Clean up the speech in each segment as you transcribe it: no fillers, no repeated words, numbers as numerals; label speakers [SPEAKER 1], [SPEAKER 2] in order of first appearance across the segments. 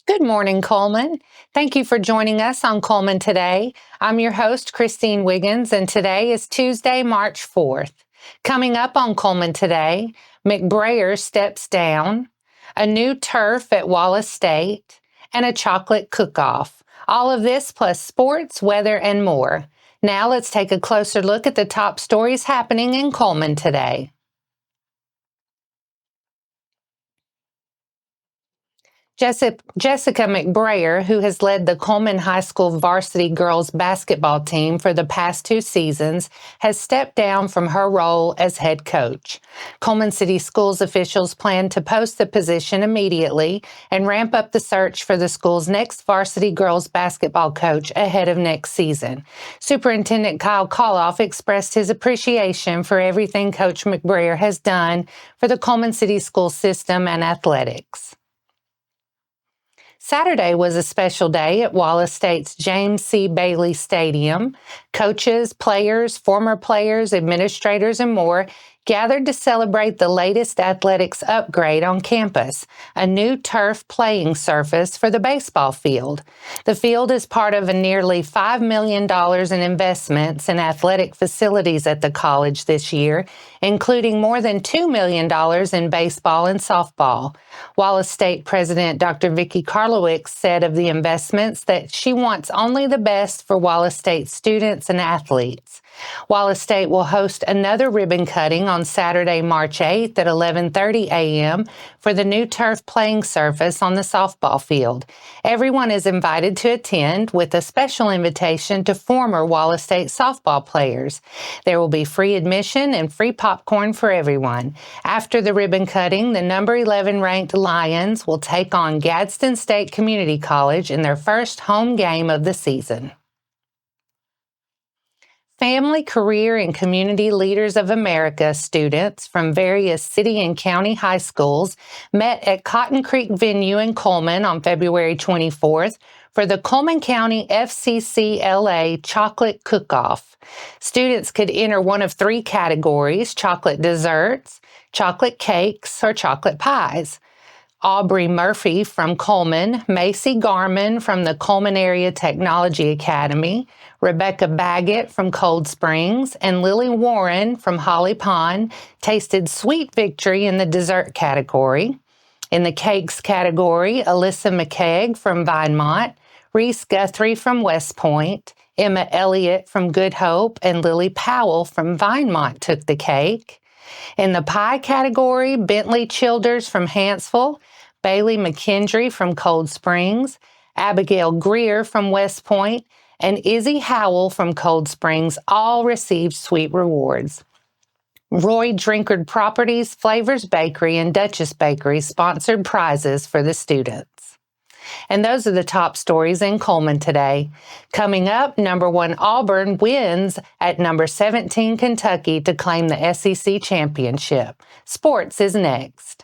[SPEAKER 1] Good morning, Cullman. Thank you for joining us on Cullman Today. I'm your host, Christine Wiggins, and today is Tuesday, March 4th. Coming up on Cullman Today, McBrayer steps down, a new turf at Wallace State, and a chocolate cook-off. All of this plus sports, weather, and more. Now let's take a closer look at the top stories happening in Cullman today. Jessica McBrayer, who has led the Cullman High School varsity girls basketball team for the past 2 seasons, has stepped down from her role as head coach. Cullman City Schools officials plan to post the position immediately and ramp up the search for the school's next varsity girls basketball coach ahead of next season. Superintendent Kyle Koloff expressed his appreciation for everything Coach McBrayer has done for the Cullman City School system and athletics. Saturday was a special day at Wallace State's James C. Bailey Stadium. Coaches, players, former players, administrators, and more gathered to celebrate the latest athletics upgrade on campus, a new turf playing surface for the baseball field. The field is part of a nearly $5 million in investments in athletic facilities at the college this year, including more than $2 million in baseball and softball. Wallace State President Dr. Vicki Karlowicz said of the investments that she wants only the best for Wallace State students and athletes. Wallace State will host another ribbon cutting on Saturday, March 8th at 11:30 a.m. for the new turf playing surface on the softball field. Everyone is invited to attend, with a special invitation to former Wallace State softball players. There will be free admission and free popcorn for everyone. After the ribbon cutting, the number 11 ranked Lions will take on Gadsden State Community College in their first home game of the season. Family, Career, and Community Leaders of America students from various city and county high schools met at Cotton Creek Venue in Cullman on February 24th for the Cullman County FCCLA Chocolate Cook-Off. Students could enter one of 3 categories: chocolate desserts, chocolate cakes, or chocolate pies. Aubrey Murphy from Cullman, Macy Garman from the Cullman Area Technology Academy, Rebecca Baggett from Cold Springs, and Lily Warren from Holly Pond tasted Sweet Victory in the dessert category. In the cakes category, Alyssa McKeag from Vinemont, Reese Guthrie from West Point, Emma Elliott from Good Hope, and Lily Powell from Vinemont took the cake. In the pie category, Bentley Childers from Hanceville, Bailey McKendry from Cold Springs, Abigail Greer from West Point, and Izzy Howell from Cold Springs all received sweet rewards. Roy Drinkard Properties, Flavors Bakery, and Duchess Bakery sponsored prizes for the students. And those are the top stories in Cullman today. Coming up, number 1 Auburn wins at number 17 Kentucky to claim the SEC championship. Sports is next.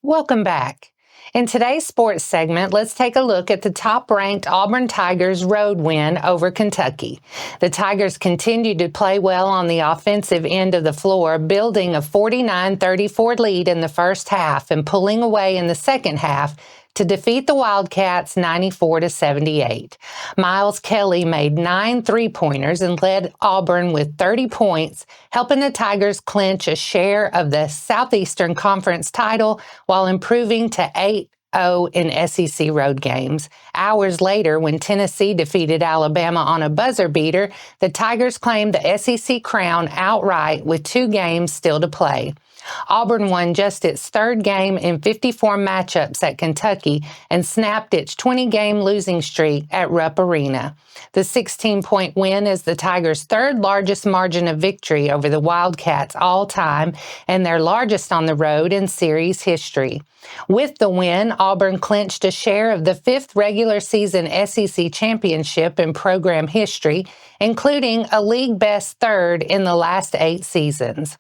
[SPEAKER 1] Welcome back. In today's sports segment, let's take a look at the top-ranked Auburn Tigers' road win over Kentucky. The Tigers continued to play well on the offensive end of the floor, building a 49-34 lead in the first half and pulling away in the second half to defeat the Wildcats 94-78. Miles Kelly made 9 three-pointers and led Auburn with 30 points, helping the Tigers clinch a share of the Southeastern Conference title while improving to 8-0 in SEC road games. Hours later, when Tennessee defeated Alabama on a buzzer beater, the Tigers claimed the SEC crown outright with 2 games still to play. Auburn won just its third game in 54 matchups at Kentucky and snapped its 20-game losing streak at Rupp Arena. The 16-point win is the Tigers' third largest margin of victory over the Wildcats all time and their largest on the road in series history. With the win, Auburn clinched a share of the fifth regular season SEC championship in program history, including a league-best third in the last 8 seasons.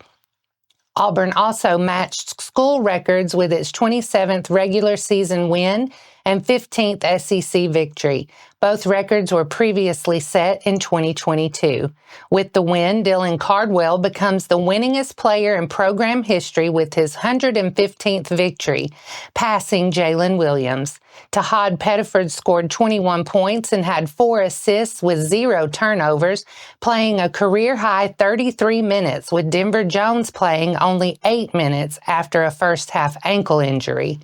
[SPEAKER 1] Auburn also matched school records with its 27th regular season win and 15th SEC victory. Both records were previously set in 2022. With the win, Dylan Cardwell becomes the winningest player in program history with his 115th victory, passing Jalen Williams. Tahad Pettiford scored 21 points and had 4 assists with 0 turnovers, playing a career-high 33 minutes, with Denver Jones playing only 8 minutes after a first-half ankle injury.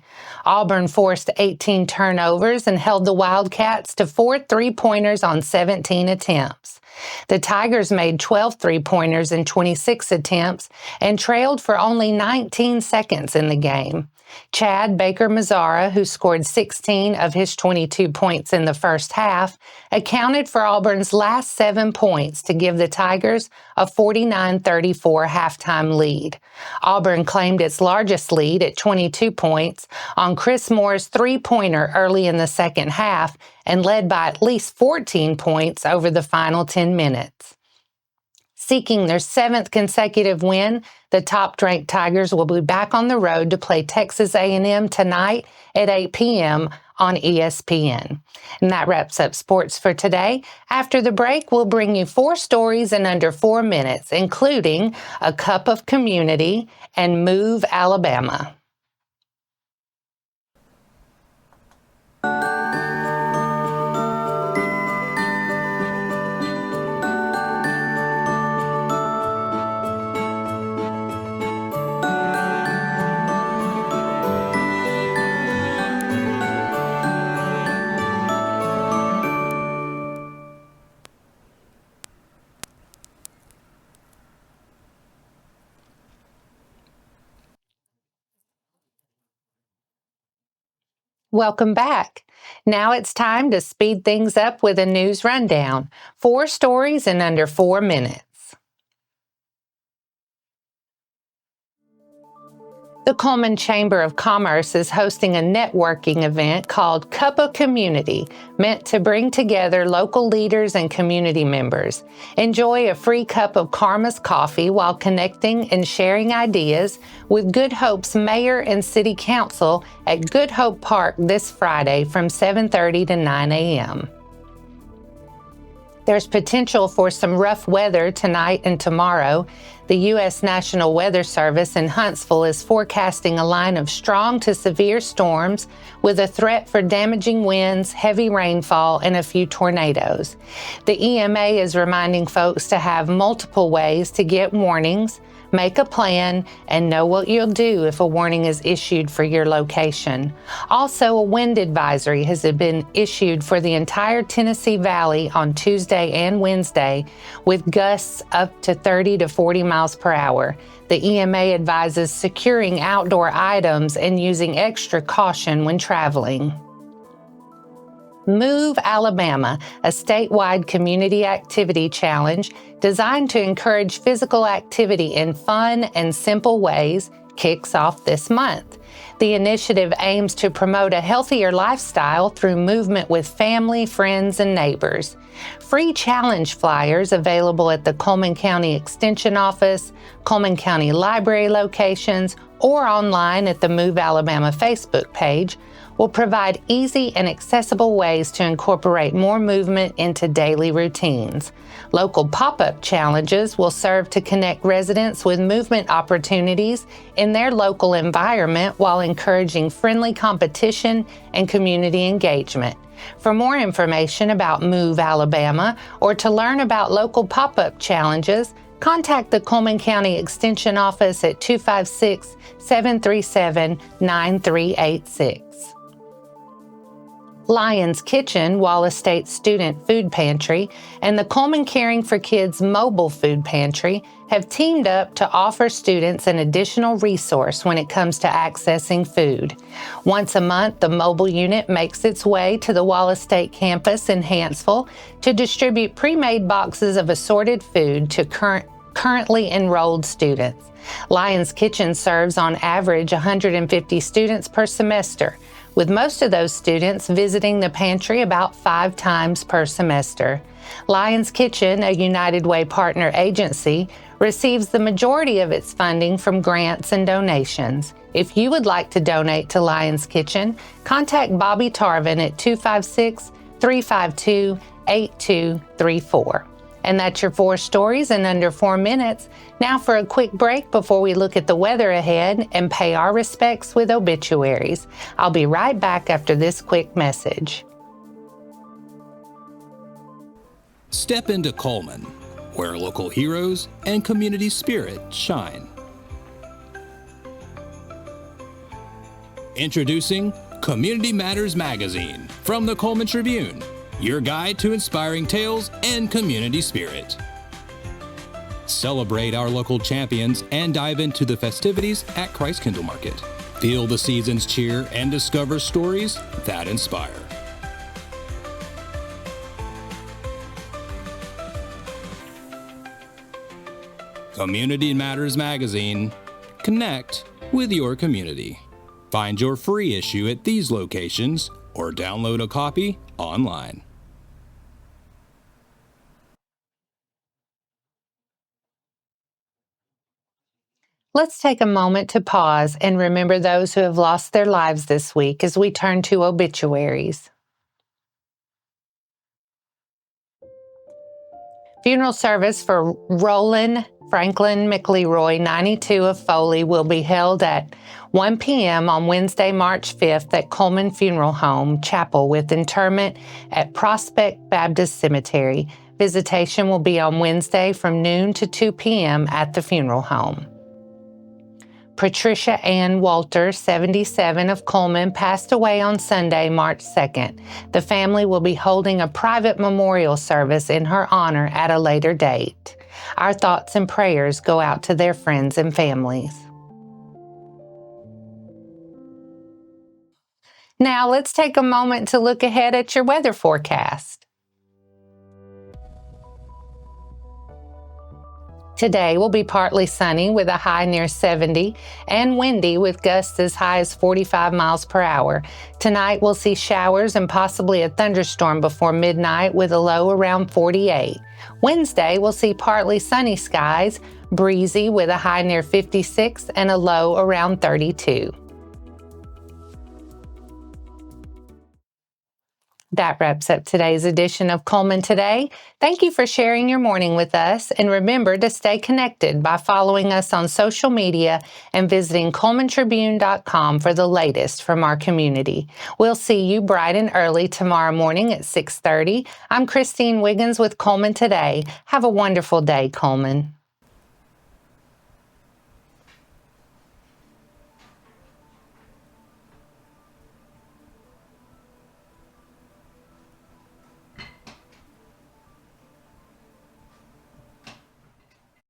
[SPEAKER 1] Auburn forced 18 turnovers and held the Wildcats to 4 three-pointers on 17 attempts. The Tigers made 12 three-pointers in 26 attempts and trailed for only 19 seconds in the game. Chad Baker-Mazzara, who scored 16 of his 22 points in the first half, accounted for Auburn's last 7 points to give the Tigers a 49-34 halftime lead. Auburn claimed its largest lead at 22 points on Chris Moore's three-pointer early in the second half and led by at least 14 points over the final 10 minutes. Seeking their 7th consecutive win, the top-ranked Tigers will be back on the road to play Texas A&M tonight at 8 p.m. on ESPN. And that wraps up sports for today. After the break, we'll bring you 4 stories in under 4 minutes, including a cup of community and Move Alabama. Welcome back. Now it's time to speed things up with a news rundown. 4 stories in under 4 minutes. The Cullman Chamber of Commerce is hosting a networking event called Cup of Community, meant to bring together local leaders and community members. Enjoy a free cup of Karma's coffee while connecting and sharing ideas with Good Hope's mayor and city council at Good Hope Park this Friday from 7:30 to 9 a.m. There's potential for some rough weather tonight and tomorrow. The U.S. National Weather Service in Huntsville is forecasting a line of strong to severe storms with a threat for damaging winds, heavy rainfall, and a few tornadoes. The EMA is reminding folks to have multiple ways to get warnings, make a plan, and know what you'll do if a warning is issued for your location. Also, a wind advisory has been issued for the entire Tennessee Valley on Tuesday and Wednesday, with gusts up to 30 to 40 miles per hour. The EMA advises securing outdoor items and using extra caution when traveling. Move Alabama, a statewide community activity challenge designed to encourage physical activity in fun and simple ways, kicks off this month. The initiative aims to promote a healthier lifestyle through movement with family, friends, and neighbors. Free challenge flyers available at the Cullman County Extension Office, Cullman County Library locations, or online at the Move Alabama Facebook page will provide easy and accessible ways to incorporate more movement into daily routines. Local pop-up challenges will serve to connect residents with movement opportunities in their local environment while encouraging friendly competition and community engagement. For more information about Move Alabama or to learn about local pop-up challenges, contact the Cullman County Extension Office at 256-737-9386. Lion's Kitchen, Wallace State Student Food Pantry, and the Cullman Caring for Kids Mobile Food Pantry have teamed up to offer students an additional resource when it comes to accessing food. Once a month, the mobile unit makes its way to the Wallace State campus in Hanceville to distribute pre-made boxes of assorted food to currently enrolled students. Lion's Kitchen serves on average 150 students per semester, with most of those students visiting the pantry about 5 times per semester. Lion's Kitchen, a United Way partner agency, receives the majority of its funding from grants and donations. If you would like to donate to Lion's Kitchen, contact Bobby Tarvin at 256-352-8234. And that's your 4 stories in under 4 minutes. Now for a quick break before we look at the weather ahead and pay our respects with obituaries. I'll be right back after this quick message.
[SPEAKER 2] Step into Cullman, where local heroes and community spirit shine. Introducing Community Matters Magazine from the Cullman Tribune, your guide to inspiring tales and community spirit. Celebrate our local champions and dive into the festivities at Christ Kindle Market. Feel the season's cheer and discover stories that inspire. Community Matters Magazine. Connect with your community. Find your free issue at these locations or download a copy online.
[SPEAKER 1] Let's take a moment to pause and remember those who have lost their lives this week as we turn to obituaries. Funeral service for Roland Franklin McLeroy, 92 of Foley, will be held at 1 p.m. on Wednesday, March 5th at Cullman Funeral Home Chapel with interment at Prospect Baptist Cemetery. Visitation will be on Wednesday from noon to 2 p.m. at the funeral home. Patricia Ann Walter, 77 of Cullman, passed away on Sunday, March 2nd. The family will be holding a private memorial service in her honor at a later date. Our thoughts and prayers go out to their friends and families. Now let's take a moment to look ahead at your weather forecast. Today will be partly sunny with a high near 70 and windy with gusts as high as 45 miles per hour. Tonight we'll see showers and possibly a thunderstorm before midnight with a low around 48. Wednesday we'll see partly sunny skies, breezy with a high near 56 and a low around 32. That wraps up today's edition of Cullman Today. Thank you for sharing your morning with us, and remember to stay connected by following us on social media and visiting CullmanTribune.com for the latest from our community. We'll see you bright and early tomorrow morning at 6:30. I'm Christine Wiggins with Cullman Today. Have a wonderful day, Cullman.